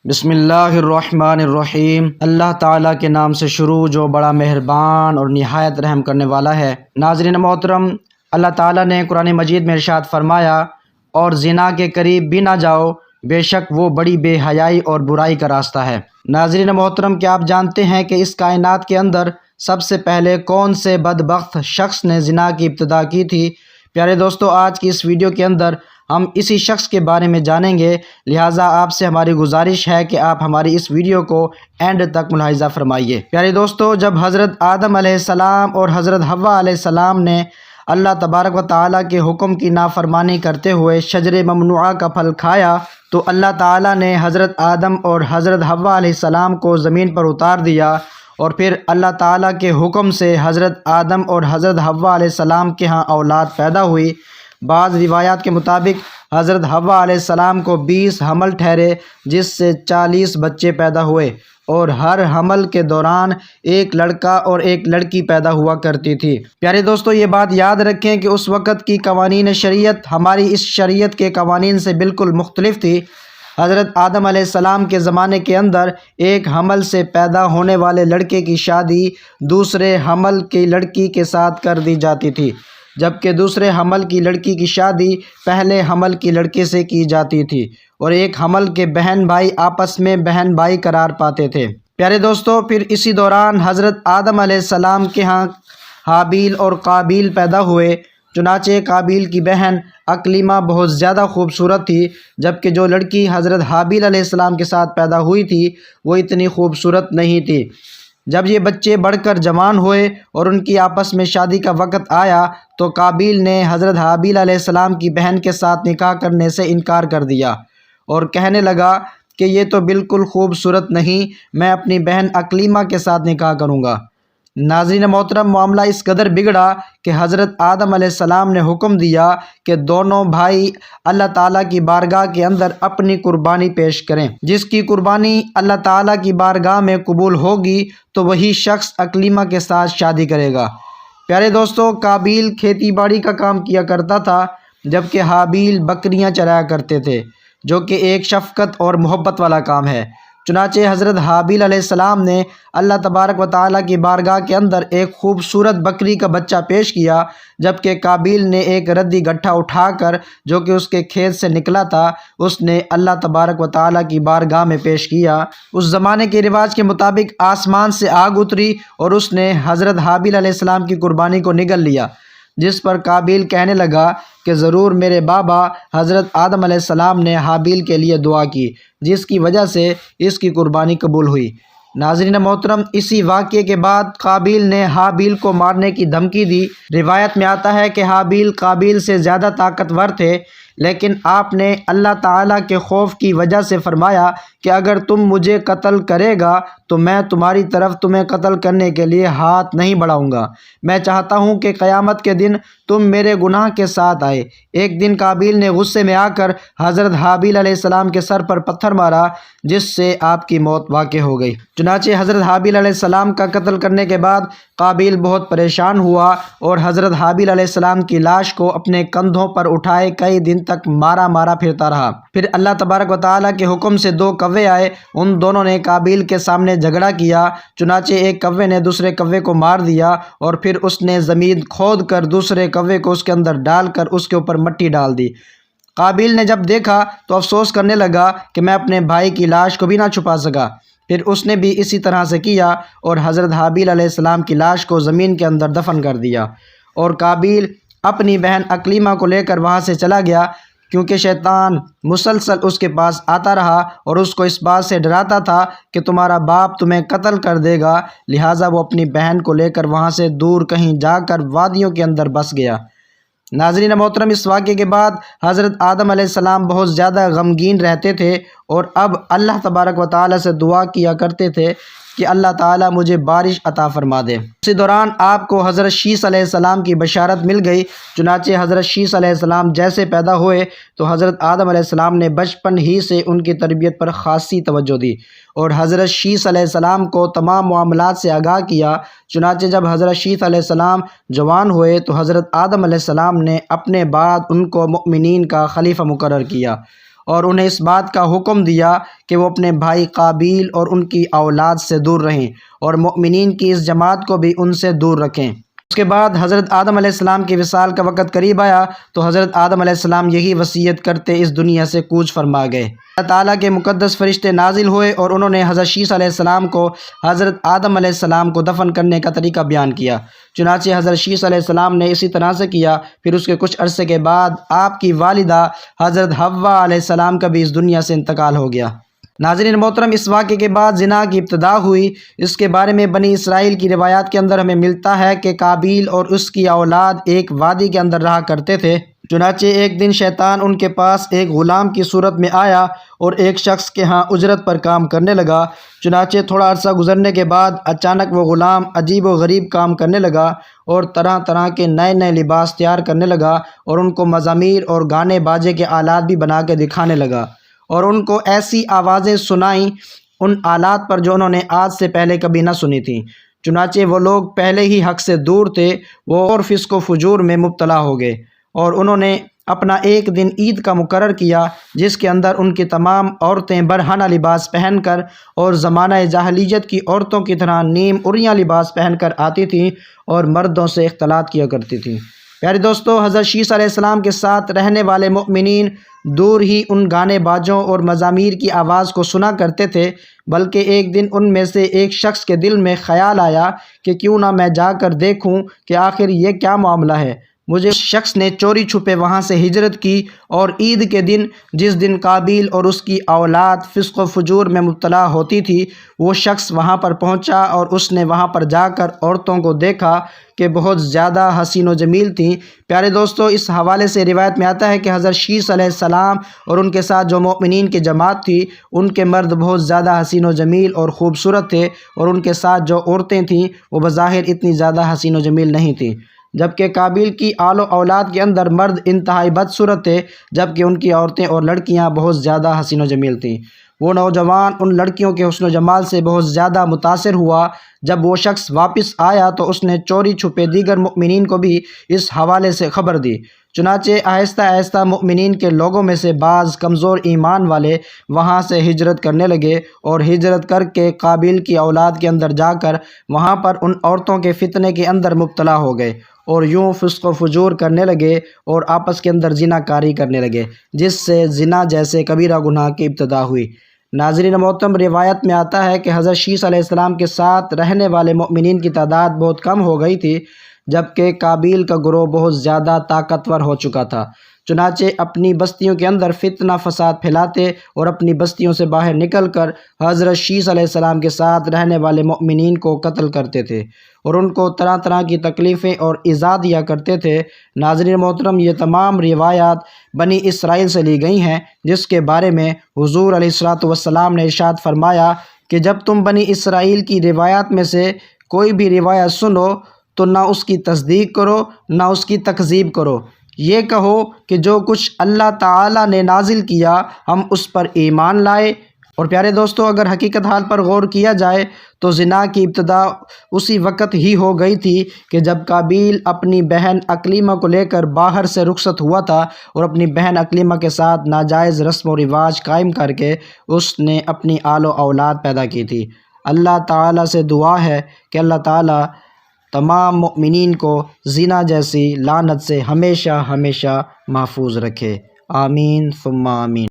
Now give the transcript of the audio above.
بسم اللہ الرحمن الرحیم۔ اللہ تعالیٰ کے نام سے شروع جو بڑا مہربان اور نہایت رحم کرنے والا ہے۔ ناظرین محترم، اللہ تعالیٰ نے قرآن مجید میں ارشاد فرمایا، اور زنا کے قریب بھی نہ جاؤ، بے شک وہ بڑی بے حیائی اور برائی کا راستہ ہے۔ ناظرین محترم، کیا آپ جانتے ہیں کہ اس کائنات کے اندر سب سے پہلے کون سے بدبخت شخص نے زنا کی ابتدا کی تھی؟ پیارے دوستو، آج کی اس ویڈیو کے اندر ہم اسی شخص کے بارے میں جانیں گے، لہٰذا آپ سے ہماری گزارش ہے کہ آپ ہماری اس ویڈیو کو اینڈ تک ملاحظہ فرمائیے۔ پیارے دوستو، جب حضرت آدم علیہ السلام اور حضرت حوا علیہ السلام نے اللہ تبارک و تعالیٰ کے حکم کی نافرمانی کرتے ہوئے شجر ممنوعہ کا پھل کھایا، تو اللہ تعالیٰ نے حضرت آدم اور حضرت حوا علیہ السلام کو زمین پر اتار دیا، اور پھر اللہ تعالیٰ کے حکم سے حضرت آدم اور حضرت حوا علیہ السلام کے ہاں اولاد پیدا ہوئی۔ بعض روایات کے مطابق حضرت حوا علیہ السلام کو 20 حمل ٹھہرے، جس سے 40 بچے پیدا ہوئے، اور ہر حمل کے دوران ایک لڑکا اور ایک لڑکی پیدا ہوا کرتی تھی۔ پیارے دوستو، یہ بات یاد رکھیں کہ اس وقت کی قوانین شریعت ہماری اس شریعت کے قوانین سے بالکل مختلف تھی۔ حضرت آدم علیہ السلام کے زمانے کے اندر ایک حمل سے پیدا ہونے والے لڑکے کی شادی دوسرے حمل کی لڑکی کے ساتھ کر دی جاتی تھی، جبکہ دوسرے حمل کی لڑکی کی شادی پہلے حمل کی لڑکے سے کی جاتی تھی، اور ایک حمل کے بہن بھائی آپس میں بہن بھائی قرار پاتے تھے۔ پیارے دوستو، پھر اسی دوران حضرت آدم علیہ السلام کے ہاں حابیل اور قابیل پیدا ہوئے۔ چنانچہ قابیل کی بہن اکلیمہ بہت زیادہ خوبصورت تھی، جبکہ جو لڑکی حضرت حابیل علیہ السلام کے ساتھ پیدا ہوئی تھی وہ اتنی خوبصورت نہیں تھی۔ جب یہ بچے بڑھ کر جوان ہوئے اور ان کی آپس میں شادی کا وقت آیا، تو قابیل نے حضرت حابیل علیہ السلام کی بہن کے ساتھ نکاح کرنے سے انکار کر دیا، اور کہنے لگا کہ یہ تو بالکل خوبصورت نہیں، میں اپنی بہن اکلیمہ کے ساتھ نکاح کروں گا۔ ناظرین محترم، معاملہ اس قدر بگڑا کہ حضرت آدم علیہ السلام نے حکم دیا کہ دونوں بھائی اللہ تعالیٰ کی بارگاہ کے اندر اپنی قربانی پیش کریں۔ جس کی قربانی اللہ تعالیٰ کی بارگاہ میں قبول ہوگی تو وہی شخص اکلیمہ کے ساتھ شادی کرے گا۔ پیارے دوستو، قابیل کھیتی باڑی کا کام کیا کرتا تھا، جبکہ حابیل بکریاں چرایا کرتے تھے، جو کہ ایک شفقت اور محبت والا کام ہے۔ چنانچہ حضرت حابیل علیہ السلام نے اللہ تبارک و تعالیٰ کی بارگاہ کے اندر ایک خوبصورت بکری کا بچہ پیش کیا، جبکہ قابیل نے ایک ردی گٹھا اٹھا کر جو کہ اس کے کھیت سے نکلا تھا، اس نے اللہ تبارک و تعالیٰ کی بارگاہ میں پیش کیا۔ اس زمانے کے رواج کے مطابق آسمان سے آگ اتری اور اس نے حضرت حابیل علیہ السلام کی قربانی کو نگل لیا، جس پر قابیل کہنے لگا کہ ضرور میرے بابا حضرت آدم علیہ السلام نے حابیل کے لیے دعا کی، جس کی وجہ سے اس کی قربانی قبول ہوئی۔ ناظرین محترم، اسی واقعے کے بعد قابیل نے حابیل کو مارنے کی دھمکی دی۔ روایت میں آتا ہے کہ حابیل قابیل سے زیادہ طاقتور تھے، لیکن آپ نے اللہ تعالیٰ کے خوف کی وجہ سے فرمایا کہ اگر تم مجھے قتل کرے گا تو میں تمہاری طرف تمہیں قتل کرنے کے لیے ہاتھ نہیں بڑھاؤں گا۔ میں چاہتا ہوں کہ قیامت کے دن تم میرے گناہ کے ساتھ آئے۔ ایک دن قابیل نے غصے میں آ کر حضرت حابیل علیہ السلام کے سر پر پتھر مارا، جس سے آپ کی موت واقع ہو گئی۔ چنانچہ حضرت حابیل علیہ السلام کا قتل کرنے کے بعد قابیل بہت پریشان ہوا، اور حضرت حابیل علیہ السلام کی لاش کو اپنے کندھوں پر اٹھائے کئی دن تک مارا پھرتا رہا۔ پھر اللہ تبارک و تعالیٰ کے حکم سے 2 کوے آئے، ان دونوں نے قابیل کے سامنے جھگڑا کیا۔ چنانچہ ایک کوے نے دوسرے کوے کو مار دیا، اور پھر اس نے زمین کھود کر دوسرے کوے کو اس کے اندر ڈال کر اس کے اوپر مٹی ڈال دی۔ قابیل نے جب دیکھا تو افسوس کرنے لگا کہ میں اپنے بھائی کی لاش کو بھی نہ چھپا سکا۔ پھر اس نے بھی اسی طرح سے کیا، اور حضرت حابیل علیہ السلام کی لاش کو زمین کے اندر دفن کر دیا، اور قابیل اپنی بہن اکلیمہ کو لے کر وہاں سے چلا گیا، کیونکہ شیطان مسلسل اس کے پاس آتا رہا اور اس کو اس بات سے ڈراتا تھا کہ تمہارا باپ تمہیں قتل کر دے گا، لہٰذا وہ اپنی بہن کو لے کر وہاں سے دور کہیں جا کر وادیوں کے اندر بس گیا۔ ناظرین محترم، اس واقعے کے بعد حضرت آدم علیہ السلام بہت زیادہ غمگین رہتے تھے، اور اب اللہ تبارک و تعالیٰ سے دعا کیا کرتے تھے کہ اللہ تعالیٰ مجھے بارش عطا فرما دے۔ اسی دوران آپ کو حضرت شیث علیہ السلام کی بشارت مل گئی۔ چنانچہ حضرت شیث علیہ السلام جیسے پیدا ہوئے تو حضرت آدم علیہ السلام نے بچپن ہی سے ان کی تربیت پر خاصی توجہ دی، اور حضرت شیث علیہ السلام کو تمام معاملات سے آگاہ کیا۔ چنانچہ جب حضرت شیث علیہ السلام جوان ہوئے تو حضرت آدم علیہ السلام نے اپنے بعد ان کو مؤمنین کا خلیفہ مقرر کیا، اور انہیں اس بات کا حکم دیا کہ وہ اپنے بھائی قابیل اور ان کی اولاد سے دور رہیں اور مؤمنین کی اس جماعت کو بھی ان سے دور رکھیں۔ اس کے بعد حضرت آدم علیہ السلام کی وصال کا وقت قریب آیا تو حضرت آدم علیہ السلام یہی وصیت کرتے اس دنیا سے کوچ فرما گئے۔ اللہ تعالیٰ کے مقدس فرشتے نازل ہوئے اور انہوں نے حضرت شیس علیہ السلام کو حضرت آدم علیہ السلام کو دفن کرنے کا طریقہ بیان کیا۔ چنانچہ حضرت شیس علیہ السلام نے اسی طرح سے کیا۔ پھر اس کے کچھ عرصے کے بعد آپ کی والدہ حضرت حوا علیہ السلام کا بھی اس دنیا سے انتقال ہو گیا۔ ناظرین محترم، اس واقعے کے بعد زنا کی ابتدا ہوئی۔ اس کے بارے میں بنی اسرائیل کی روایات کے اندر ہمیں ملتا ہے کہ قابیل اور اس کی اولاد ایک وادی کے اندر رہا کرتے تھے۔ چنانچہ ایک دن شیطان ان کے پاس ایک غلام کی صورت میں آیا اور ایک شخص کے ہاں اجرت پر کام کرنے لگا۔ چنانچہ تھوڑا عرصہ گزرنے کے بعد اچانک وہ غلام عجیب و غریب کام کرنے لگا اور طرح طرح کے نئے نئے لباس تیار کرنے لگا اور ان کو مزامیر اور گانے باجے کے آلات بھی بنا کے دکھانے لگا اور ان کو ایسی آوازیں سنائیں ان آلات پر جو انہوں نے آج سے پہلے کبھی نہ سنی تھیں۔ چنانچہ وہ لوگ پہلے ہی حق سے دور تھے، وہ اور فسق و فجور میں مبتلا ہو گئے اور انہوں نے اپنا ایک دن عید کا مقرر کیا جس کے اندر ان کی تمام عورتیں برہنہ لباس پہن کر اور زمانہ جاہلیت کی عورتوں کی طرح نیم عریاں لباس پہن کر آتی تھیں اور مردوں سے اختلاط کیا کرتی تھیں۔ پیارے دوستو، حضرت شیس علیہ السلام کے ساتھ رہنے والے مؤمنین دور ہی ان گانے باجوں اور مزامیر کی آواز کو سنا کرتے تھے، بلکہ ایک دن ان میں سے ایک شخص کے دل میں خیال آیا کہ کیوں نہ میں جا کر دیکھوں کہ آخر یہ کیا معاملہ ہے۔ مجھے اس شخص نے چوری چھپے وہاں سے ہجرت کی اور عید کے دن جس دن قابیل اور اس کی اولاد فسق و فجور میں مبتلا ہوتی تھی، وہ شخص وہاں پر پہنچا اور اس نے وہاں پر جا کر عورتوں کو دیکھا کہ بہت زیادہ حسین و جمیل تھیں۔ پیارے دوستو، اس حوالے سے روایت میں آتا ہے کہ حضرت شیس علیہ السلام اور ان کے ساتھ جو مؤمنین کی جماعت تھی ان کے مرد بہت زیادہ حسین و جمیل اور خوبصورت تھے اور ان کے ساتھ جو عورتیں تھیں وہ بظاہر اتنی زیادہ حسین و جمیل نہیں تھیں، جبکہ قابیل کی آل و اولاد کے اندر مرد انتہائی بدصورت تھے جبکہ ان کی عورتیں اور لڑکیاں بہت زیادہ حسین و جمیل تھیں۔ وہ نوجوان ان لڑکیوں کے حسن و جمال سے بہت زیادہ متاثر ہوا۔ جب وہ شخص واپس آیا تو اس نے چوری چھپے دیگر مؤمنین کو بھی اس حوالے سے خبر دی۔ چنانچہ آہستہ آہستہ مؤمنین کے لوگوں میں سے بعض کمزور ایمان والے وہاں سے ہجرت کرنے لگے اور ہجرت کر کے قابیل کی اولاد کے اندر جا کر وہاں پر ان عورتوں کے فتنے کے اندر مبتلا ہو گئے اور یوں فسق و فجور کرنے لگے اور آپس کے اندر زنا کاری کرنے لگے، جس سے زنا جیسے کبیرہ گناہ کی ابتدا ہوئی۔ ناظرین محترم، روایت میں آتا ہے کہ حضرت شیس علیہ السلام کے ساتھ رہنے والے مؤمنین کی تعداد بہت کم ہو گئی تھی، جبکہ قابیل کا گروہ بہت زیادہ طاقتور ہو چکا تھا۔ چنانچہ اپنی بستیوں کے اندر فتنہ فساد پھیلاتے اور اپنی بستیوں سے باہر نکل کر حضرت شیس علیہ السلام کے ساتھ رہنے والے مؤمنین کو قتل کرتے تھے اور ان کو طرح طرح کی تکلیفیں اور ایذا دیا کرتے تھے۔ ناظرین محترم، یہ تمام روایات بنی اسرائیل سے لی گئی ہیں، جس کے بارے میں حضور علیہ الصلوۃ والسلام نے ارشاد فرمایا کہ جب تم بنی اسرائیل کی روایات میں سے کوئی بھی روایت سنو تو نہ اس کی تصدیق کرو نہ اس کی تکذیب کرو، یہ کہو کہ جو کچھ اللہ تعالیٰ نے نازل کیا ہم اس پر ایمان لائے۔ اور پیارے دوستو، اگر حقیقت حال پر غور کیا جائے تو زنا کی ابتدا اسی وقت ہی ہو گئی تھی کہ جب قابیل اپنی بہن اکلیمہ کو لے کر باہر سے رخصت ہوا تھا اور اپنی بہن اکلیمہ کے ساتھ ناجائز رسم و رواج قائم کر کے اس نے اپنی آل و اولاد پیدا کی تھی۔ اللہ تعالیٰ سے دعا ہے کہ اللہ تعالیٰ تمام مؤمنین کو زنا جیسی لعنت سے ہمیشہ ہمیشہ محفوظ رکھے۔ آمین ثم آمین۔